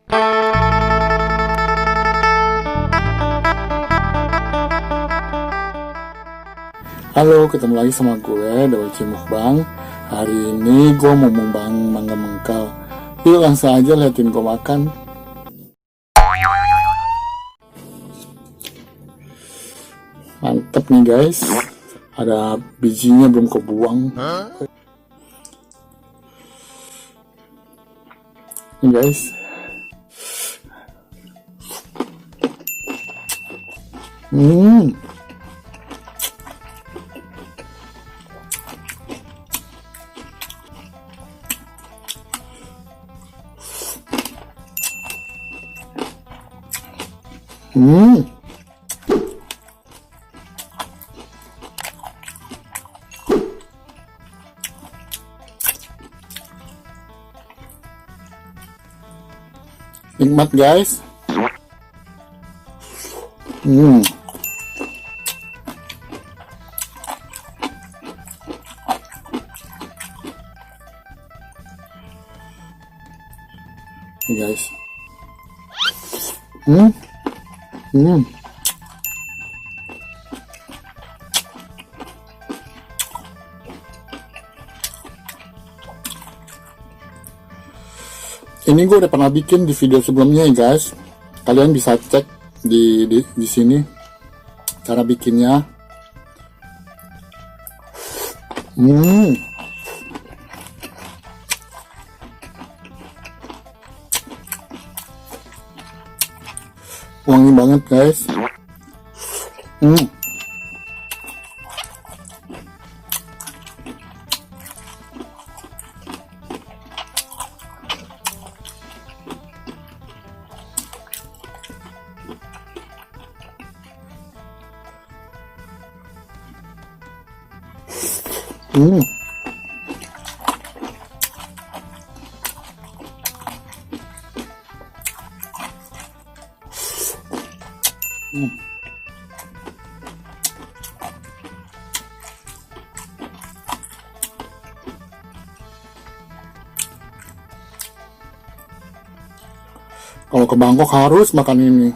Halo, ketemu lagi sama gue, Daweci Mukbang. Hari ini gue mau mukbang mangga mengkal. Yuk langsung aja liatin gue makan. Mantep nih guys. Ada bijinya belum kebuang. Nih guys. Nikmat guys. Nih guys. Ini gue udah pernah bikin di video sebelumnya ya guys. Kalian bisa cek di sini cara bikinnya. Wangi banget guys. Kalau ke Bangkok harus makan ini.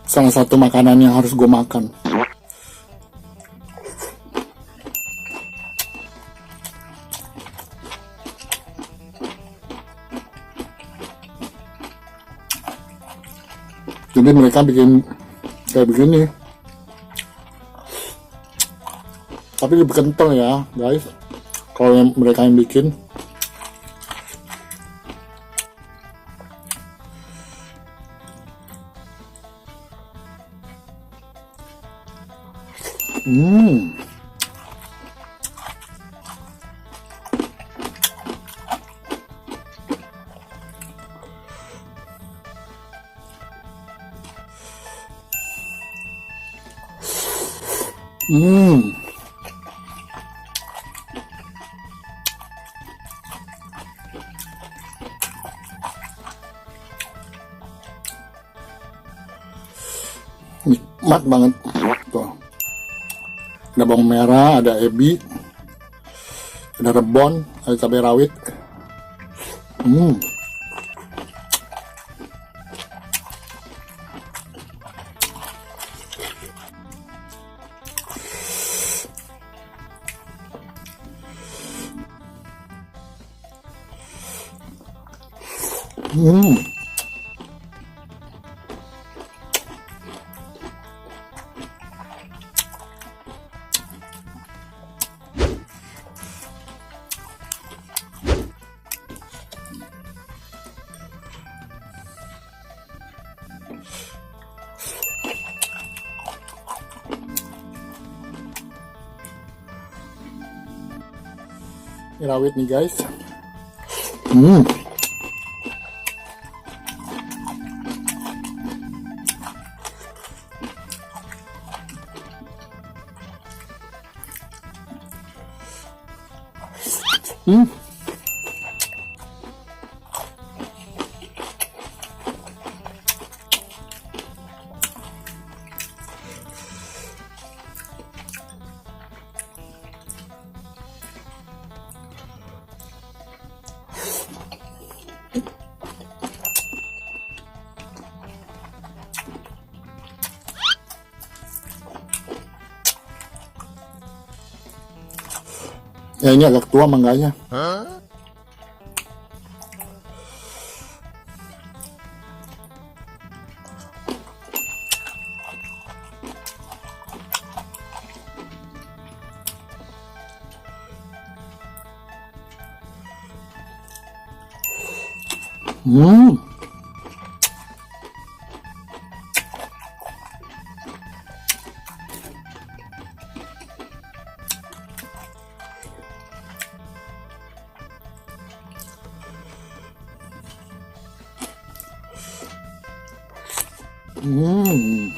Salah satu makanan yang harus gue makan. Jadi mereka bikin kayak begini. Tapi lebih kental ya guys. Kalau mereka yang bikin. Nikmat banget tuh. Ada bawang merah, ada ebi, ada rebon, ada cabai rawit. Ini rawit nih guys. Ya ini agak tua mangganya. Hmm. Hmm.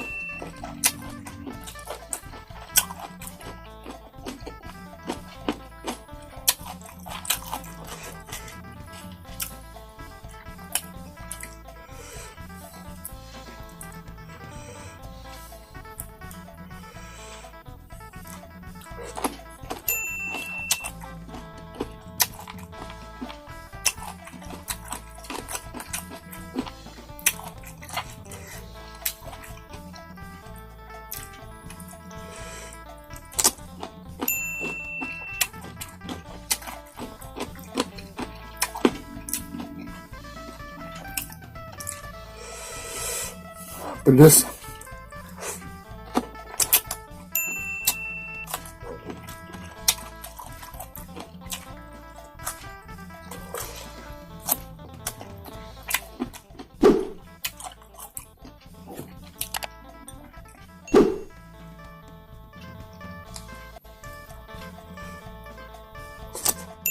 Pedas.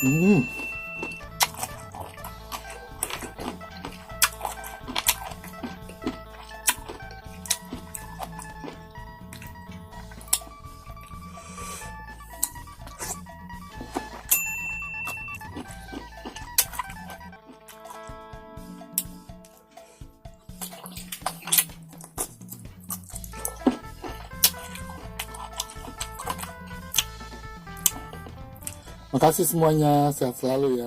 Hmm. Makasih semuanya, sehat selalu ya.